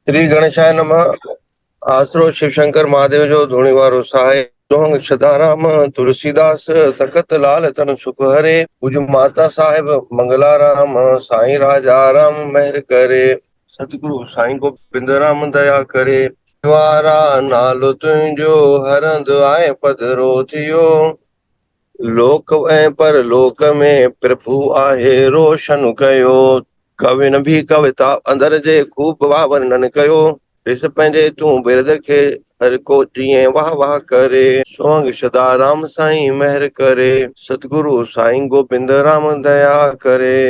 श्री गणेशाय नमः। आसरो शिव शंकर महादेव जो धूणी वारो सहाय। सोहंग सदाराम तुलसीदास तखत लाल तन सुख हरे। पूज माता साहेब मंगला राम साईं राजा राम मेहर करे। सतगुरु साईं गोबिंद राम दया करे। द्वारा नालो तुंहिंजो हरंद आए पद रोथियो। लोक ऐं परलोक में प्रभु आहे रोशन कयो। कविन भी कविता अंदर जे खूब वाह वर्णन कयो। ॾिस पंहिंजे तूं बिरद खे हर को जीअं वाह वाह करे। सोहंग सदा राम साईं मेहर करे। सतगुरु साईं गोबिंद राम दया करे।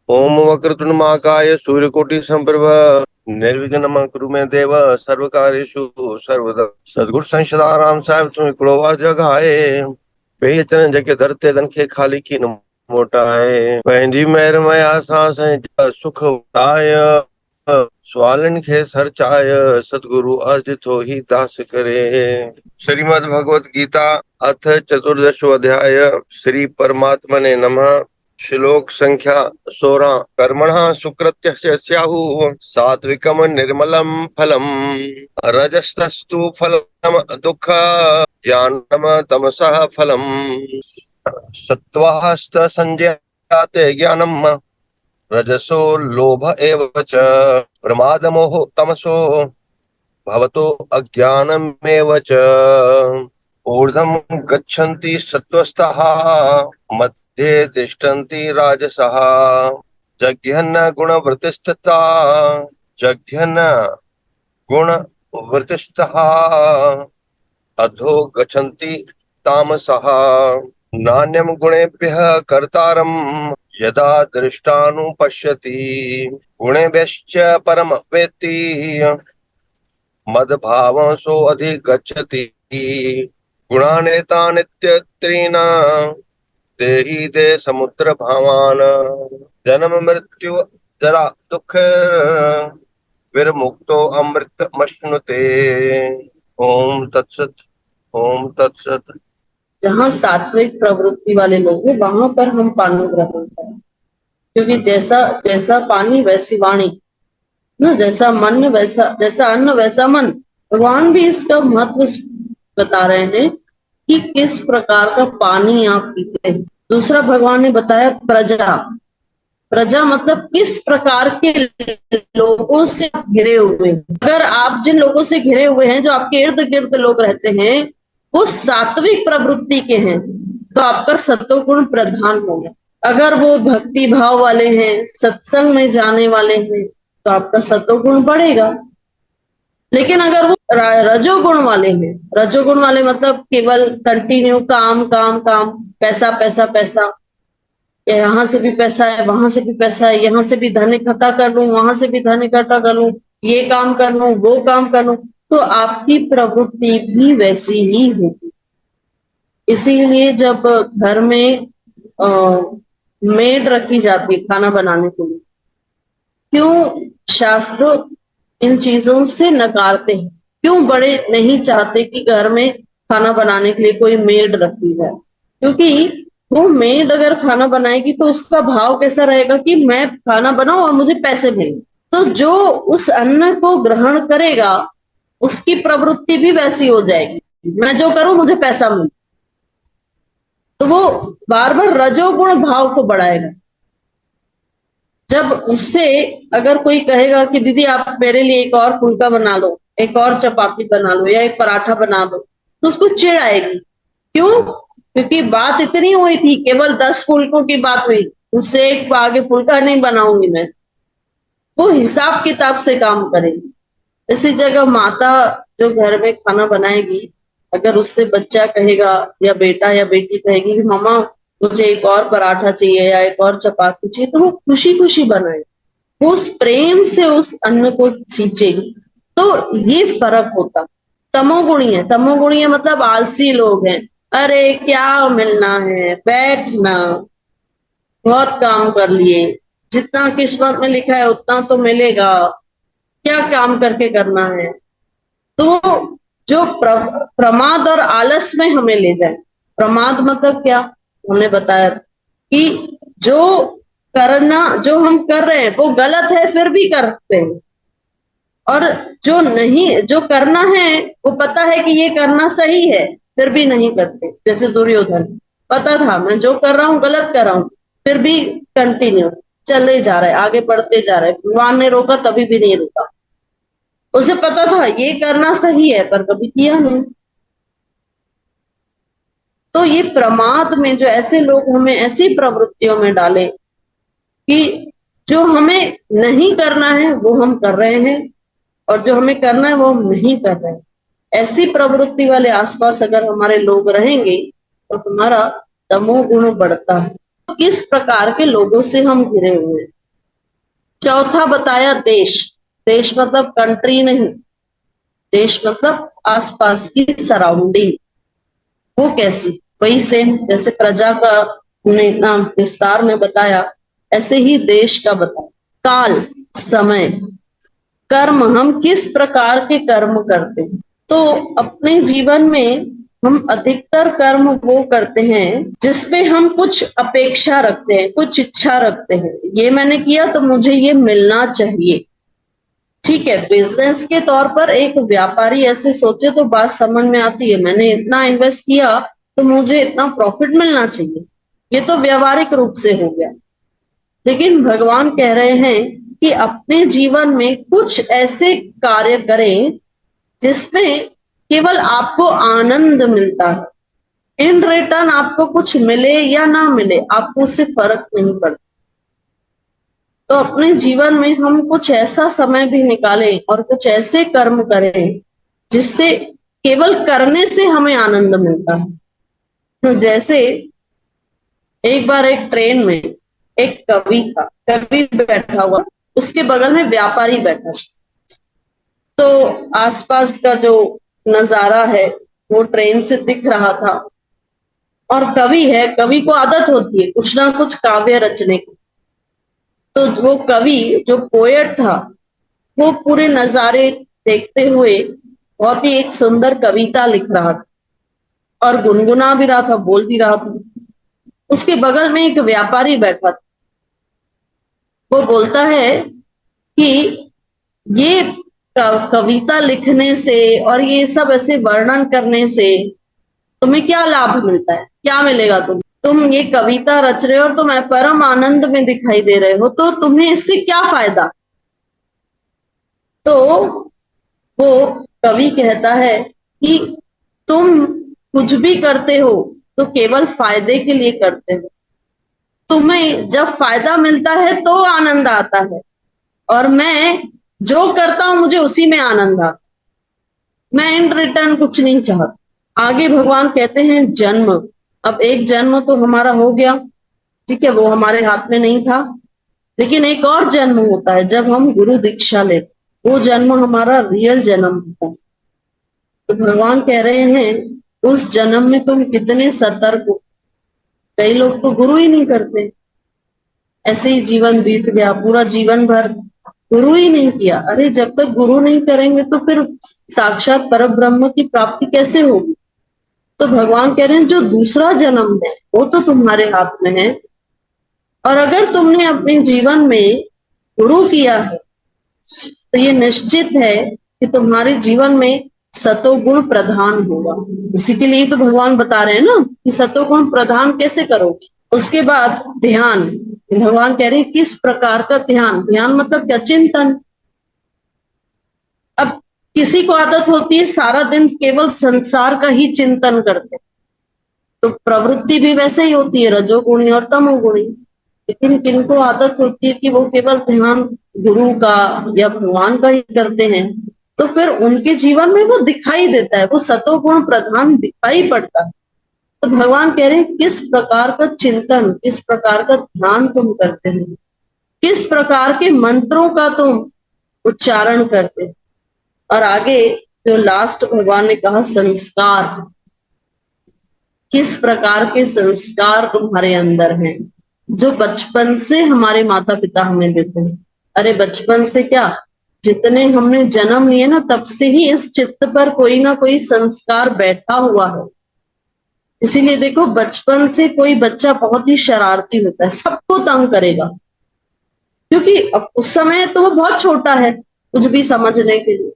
ओम वक्रतुंड महाकाय सूर्यकोटि संप्रभ निर्विघ्नं कुरु मे देव सर्व कार्येषु सर्वदा। सतगुरु साईं सदा राम साहिब तूं हिकिड़ो वाह जॻाए। ॿई अचनि जेके दर ते तन खे ख़ाली की न मोटाए। पंहिंजी महिर मया सां साईं सुख वधाय। सवालनि खे सरचाय सतगुरु अर्ज थो ही दास करे। श्रीमद् भगवत गीता अथ चतुर्दशो अध्याय। श्री परमात्मने नमः। श्लोक संख्या 16। कर्मणः सुकृत्यस्य स्याहुः सात्विकम निर्मलम फलम। रजस्तस्तु फलम दुःख ज्ञानम तमसः फलम। सत्त्वास्त संजयाते ज्ञानम रजसो लोभ एव च। प्रमादमोह तमसो भवतो अज्ञानमेव च। ऊर्ध्वं गच्छन्ति सत्त्वस्ताः मध्ये तिष्ठन्ति राजसः। जघ्यन्न गुणवृत्तिस्तथा जघ्यन्न गुणवृत्तिस्तः अधो गच्छन्ति तामसः। नान्यं गुणेभ्यः कर्तारं यदा दृष्टानुपश्यति। गुणेभ्यश्च परम वेत्ति मद्भावं सो अधिगच्छति। गुणानेतानित्यत्रीन् देहि दे समुद्र भावान। जन्म मृत्यु जरा दुख विर्मुक्तो अमृतमश्नुते। ओम तत्सत। ओम तत्सत। जहाँ सात्विक प्रवृत्ति वाले लोग हैं वहां पर हम पानी ग्रहण करें, क्योंकि जैसा जैसा पानी वैसी वाणी ना, जैसा मन वैसा, जैसा अन्न वैसा मन। भगवान भी इसका महत्व बता रहे हैं कि किस प्रकार का पानी आप पीते हैं। दूसरा भगवान ने बताया प्रजा। प्रजा मतलब किस प्रकार के लोगों से घिरे हुए हैं। अगर आप जिन लोगों से घिरे हुए हैं, जो आपके इर्द गिर्द लोग रहते हैं, वो सात्विक प्रवृत्ति के हैं, तो आपका सत्वगुण प्रधान होगा। अगर वो भक्ति भाव वाले हैं, सत्संग में जाने वाले हैं, तो आपका सत्वगुण बढ़ेगा। लेकिन अगर वो रजोगुण वाले हैं, रजोगुण वाले मतलब केवल कंटिन्यू काम काम काम, पैसा पैसा पैसा, यहाँ से भी पैसा है, वहां से भी पैसा है, यहाँ से भी धन इकट्ठा कर लूं, वहां से भी धन इकट्ठा कर लूं, ये काम कर लूं, वो काम कर लूं, तो आपकी प्रवृत्ति भी वैसी ही होगी। इसीलिए जब घर में मेड रखी जाती है खाना बनाने के लिए, क्यों शास्त्र इन चीजों से नकारते हैं? क्यों बड़े नहीं चाहते कि घर में खाना बनाने के लिए कोई मेड रखी जाए? क्योंकि वो मेड अगर खाना बनाएगी तो उसका भाव कैसा रहेगा कि मैं खाना बनाऊं और मुझे पैसे मिले। तो जो उस अन्न को ग्रहण करेगा उसकी प्रवृत्ति भी वैसी हो जाएगी, मैं जो करूं मुझे पैसा मिले, तो वो बार बार रजोगुण भाव को बढ़ाएगा। जब उससे अगर कोई कहेगा कि दीदी आप मेरे लिए एक और फुल्का बना लो, एक और चपाती बना लो, या एक पराठा बना दो, तो उसको चिढ़ आएगी। क्यों? क्योंकि बात इतनी हुई थी, केवल 10 फुल्कों की बात हुई, उससे एक आगे फुल्का नहीं बनाऊंगी मैं। वो हिसाब किताब से काम करेगी। इसी जगह माता जो घर में खाना बनाएगी, अगर उससे बच्चा कहेगा या बेटा या बेटी कहेगी कि मामा मुझे एक और पराठा चाहिए या एक और चपाती चाहिए, तो वो खुशी खुशी बनाए, वो उस प्रेम से उस अन्न को सींचेगी। तो ये फर्क होता। तमोगुणी है, तमोगुणी है मतलब आलसी लोग हैं। अरे क्या मिलना है, बैठना, बहुत काम कर लिए, जितना किस्मत में लिखा है उतना तो मिलेगा, क्या काम करके करना है। तो जो प्रमाद और आलस में हमें ले जाए। प्रमाद मतलब क्या? हमने बताया कि जो करना, जो हम कर रहे हैं वो गलत है फिर भी करते हैं, और जो नहीं, जो करना है वो पता है कि ये करना सही है, फिर भी नहीं करते। जैसे दुर्योधन, पता था मैं जो कर रहा हूँ गलत कर रहा हूँ, फिर भी कंटिन्यू चले जा रहे, आगे बढ़ते जा रहे। भगवान ने रोका तभी भी नहीं रुका, उसे पता था ये करना सही है, पर कभी किया नहीं। तो ये प्रमाद में जो ऐसे लोग हमें ऐसी प्रवृत्तियों में डाले कि जो हमें नहीं करना है वो हम कर रहे हैं, और जो हमें करना है वो हम नहीं कर रहे हैं, ऐसी प्रवृत्ति वाले आसपास अगर हमारे लोग रहेंगे तो हमारा तमोगुण बढ़ता है। तो किस प्रकार के लोगों से हम घिरे हुए हैं। चौथा बताया देश। देश मतलब कंट्री नहीं, देश मतलब आसपास की सराउंडिंग। वो कैसी, वही सेम जैसे प्रजा का हमने इतना विस्तार में बताया, ऐसे ही देश का बताया। काल, समय, कर्म, हम किस प्रकार के कर्म करते हैं। तो अपने जीवन में हम अधिकतर कर्म वो करते हैं जिसपे हम कुछ अपेक्षा रखते हैं, कुछ इच्छा रखते हैं, ये मैंने किया तो मुझे ये मिलना चाहिए। ठीक है, बिजनेस के तौर पर एक व्यापारी ऐसे सोचे तो बात समझ में आती है, मैंने इतना इन्वेस्ट किया तो मुझे इतना प्रॉफिट मिलना चाहिए, ये तो व्यवहारिक रूप से हो गया। लेकिन भगवान कह रहे हैं कि अपने जीवन में कुछ ऐसे कार्य करें जिसमें केवल आपको आनंद मिलता है, इन रिटर्न आपको कुछ मिले या ना मिले आपको उससे फर्क नहीं पड़ता। तो अपने जीवन में हम कुछ ऐसा समय भी निकालें और कुछ ऐसे कर्म करें जिससे केवल करने से हमें आनंद मिलता है। तो जैसे एक बार एक ट्रेन में एक कवि था, कवि बैठा हुआ, उसके बगल में व्यापारी बैठा। तो आसपास का जो नजारा है वो ट्रेन से दिख रहा था, और कवि है, कवि को आदत होती है कुछ ना कुछ काव्य रचने की। तो वो कवि जो पोएट था वो पूरे नजारे देखते हुए बहुत ही एक सुंदर कविता लिख रहा था, और गुनगुना भी रहा था, बोल भी रहा था। उसके बगल में एक व्यापारी बैठा था, वो बोलता है कि ये कविता लिखने से और ये सब ऐसे वर्णन करने से तुम्हें क्या लाभ मिलता है, क्या मिलेगा। तुम ये कविता रच रहे हो और तुम परम आनंद में दिखाई दे रहे हो, तो तुम्हें इससे क्या फायदा। तो वो कवि कहता है कि तुम कुछ भी करते हो तो केवल फायदे के लिए करते हो, तुम्हें जब फायदा मिलता है तो आनंद आता है, और मैं जो करता हूं मुझे उसी में आनंद आता, मैं इन रिटर्न कुछ नहीं चाहता। आगे भगवान कहते हैं जन्म। अब एक जन्म तो हमारा हो गया, ठीक है, वो हमारे हाथ में नहीं था, लेकिन एक और जन्म होता है जब हम गुरु दीक्षा लेते, वो जन्म हमारा रियल जन्म होता है। तो भगवान कह रहे हैं उस जन्म में तुम कितने सतर्क हो। कई लोग तो गुरु ही नहीं करते, ऐसे ही जीवन बीत गया, पूरा जीवन भर गुरु ही नहीं किया। अरे जब तक गुरु नहीं करेंगे तो फिर साक्षात परम ब्रह्म की प्राप्ति कैसे होगी। तो भगवान कह रहे हैं जो दूसरा जन्म है वो तो तुम्हारे हाथ में है, और अगर तुमने अपने जीवन में गुरु किया है तो ये निश्चित है कि तुम्हारे जीवन में सतोगुण प्रधान होगा। इसी के लिए तो भगवान बता रहे हैं ना कि सतोगुण प्रधान कैसे करोगे। उसके बाद ध्यान, भगवान कह रहे हैं किस प्रकार का ध्यान। ध्यान मतलब क्या, चिंतन। अब किसी को आदत होती है सारा दिन केवल संसार का ही चिंतन करते, तो प्रवृत्ति भी वैसे ही होती है, रजोगुणी और तमोगुणी। लेकिन किनको आदत होती है कि वो केवल ध्यान गुरु का या भगवान का ही करते हैं, तो फिर उनके जीवन में वो दिखाई देता है, वो सतोगुण प्रधान दिखाई पड़ता है। तो भगवान कह रहे हैं किस प्रकार का चिंतन, किस प्रकार का ध्यान तुम करते हो, किस प्रकार के मंत्रों का तुम उच्चारण करते हो। और आगे जो लास्ट भगवान ने कहा संस्कार, किस प्रकार के संस्कार तुम्हारे अंदर हैं जो बचपन से हमारे माता पिता हमें देते हैं। अरे बचपन से क्या, जितने हमने जन्म लिए ना तब से ही इस चित्त पर कोई ना कोई संस्कार बैठा हुआ है। इसीलिए देखो बचपन से कोई बच्चा बहुत ही शरारती होता है, सबको तंग करेगा, क्योंकि अब उस समय तो वो बहुत छोटा है, कुछ भी समझने के लिए,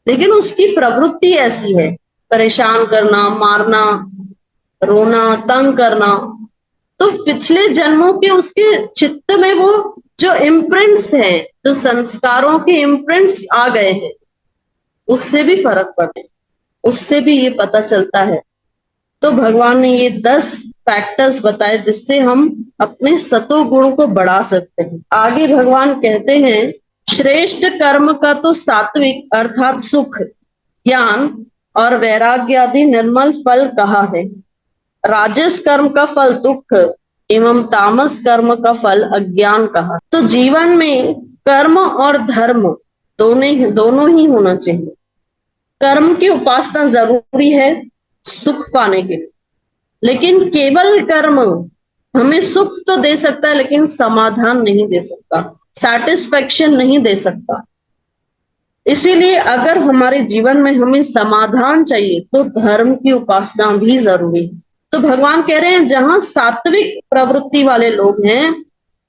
लेकिन उसकी प्रवृत्ति ऐसी है, परेशान करना, मारना, रोना, तंग करना। तो पिछले जन्मों के उसके चित्त में वो जो इम्प्रिंट्स हैं, जो संस्कारों के इम्प्रिंट्स आ गए हैं, उससे भी फर्क पड़े, उससे भी ये पता चलता है। तो भगवान ने ये 10 फैक्टर्स बताए जिससे हम अपने सतो गुण को बढ़ा सकते हैं। आगे भगवान कहते हैं, श्रेष्ठ कर्म का तो सात्विक अर्थात सुख, ज्ञान और वैराग्य आदि निर्मल फल कहा है। राजस कर्म का फल दुख एवं तामस कर्म का फल अज्ञान कहा। तो जीवन में कर्म और धर्म दोनों ही होना चाहिए। कर्म की उपासना जरूरी है सुख पाने के लिए, लेकिन केवल कर्म हमें सुख तो दे सकता है लेकिन समाधान नहीं दे सकता, सैटिस्फैक्शन नहीं दे सकता। इसीलिए अगर हमारे जीवन में हमें समाधान चाहिए तो धर्म की उपासना भी जरूरी है। तो भगवान कह रहे हैं जहां सात्विक प्रवृत्ति वाले लोग हैं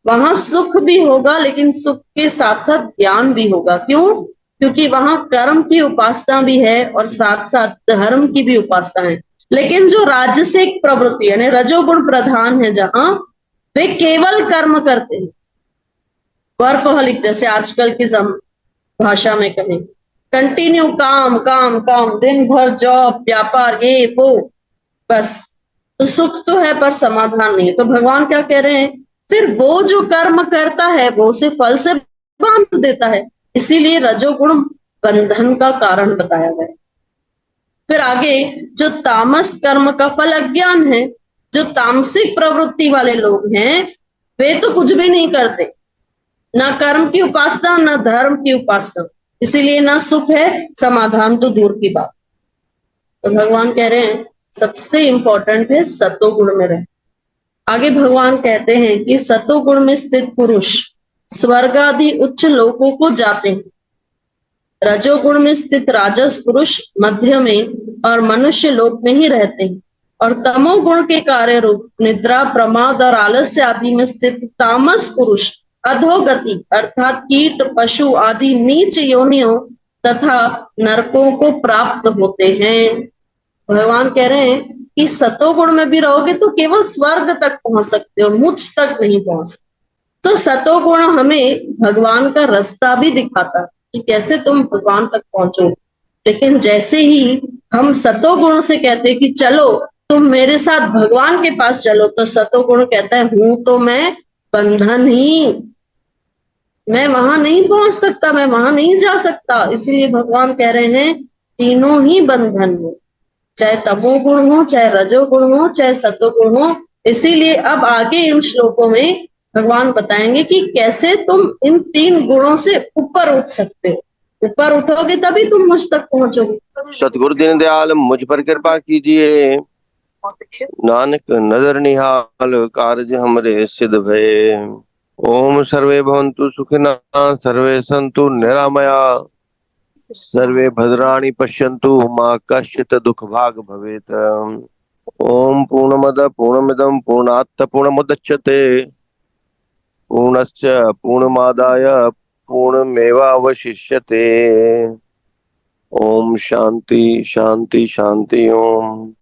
वहां सुख भी होगा, लेकिन सुख के साथ साथ ज्ञान भी होगा। क्यों? क्योंकि वहां कर्म की उपासना भी है और साथ साथ धर्म की भी उपासना है। लेकिन जो राजसिक प्रवृत्ति यानी रजोगुण प्रधान है, जहां वे केवल कर्म करते हैं, वर्कहोलिक जैसे आजकल की भाषा में कहें, कंटिन्यू काम काम काम, दिन भर जॉब व्यापार ये वो, बस। तो सुख तो है पर समाधान नहीं है। तो भगवान क्या कह रहे हैं, फिर वो जो कर्म करता है वो उसे फल से बांध देता है। इसीलिए रजोगुण बंधन का कारण बताया गया। फिर आगे जो तामस कर्म का फल अज्ञान है, जो तामसिक प्रवृत्ति वाले लोग हैं वे तो कुछ भी नहीं करते, ना कर्म की उपासना ना धर्म की उपासना, इसीलिए ना सुख है, समाधान तो दूर की बात। तो भगवान कह रहे हैं सबसे इंपॉर्टेंट है सतोगुण में रहे। आगे भगवान कहते हैं कि सतोगुण में स्थित पुरुष स्वर्ग आदि उच्च लोकों को जाते हैं, रजोगुण में स्थित राजस पुरुष मध्य में और मनुष्य लोक में ही रहते हैं, और तमोगुण के कार्य रूप निद्रा प्रमाद और आलस्य आदि में स्थित तामस पुरुष अधोगति अर्थात कीट पशु आदि नीच योनियों तथा नरकों को प्राप्त होते हैं। भगवान कह रहे हैं कि सतोगुण में भी रहोगे तो केवल स्वर्ग तक पहुंच सकते हो, मुझ तक नहीं पहुंच सकते। तो सतोगुण हमें भगवान का रास्ता भी दिखाता है कि कैसे तुम भगवान तक पहुंचो। लेकिन जैसे ही हम सतोगुण से कहते हैं कि चलो तुम मेरे साथ भगवान के पास चलो, तो सतोगुण कहता है हूं तो मैं बंधन ही, मैं वहां नहीं पहुंच सकता, मैं वहां नहीं जा सकता। इसीलिए भगवान कह रहे हैं तीनों ही बंधन हो, चाहे तमोगुण हो, चाहे रजोगुण हो, चाहे सतोगुण हो। इसीलिए अब आगे इन श्लोकों में भगवान बताएंगे कि कैसे तुम इन 3 गुणों से ऊपर उठ सकते हो। ऊपर उठोगे तभी तुम मुझ तक पहुंचोगे। सतगुरु दीनदयाल मुझ पर कृपा कीजिए, नानक नजर निहाल कारज हमरे सिद्ध भये। ओम सर्वे भवन्तु सुखिनः, सर्वे सन्तु निरामया, सर्वे भद्राणि पश्यन्तु मा कश्चित् दुःख भाग भवेत्। ओम पूर्णमद पूर्णमिदं पूर्णात् पूर्णमुदच्यते, पूर्णस्य पूर्णमादाय पूर्णमेवावशिष्यते। ओम शांति शांति शांति ओम।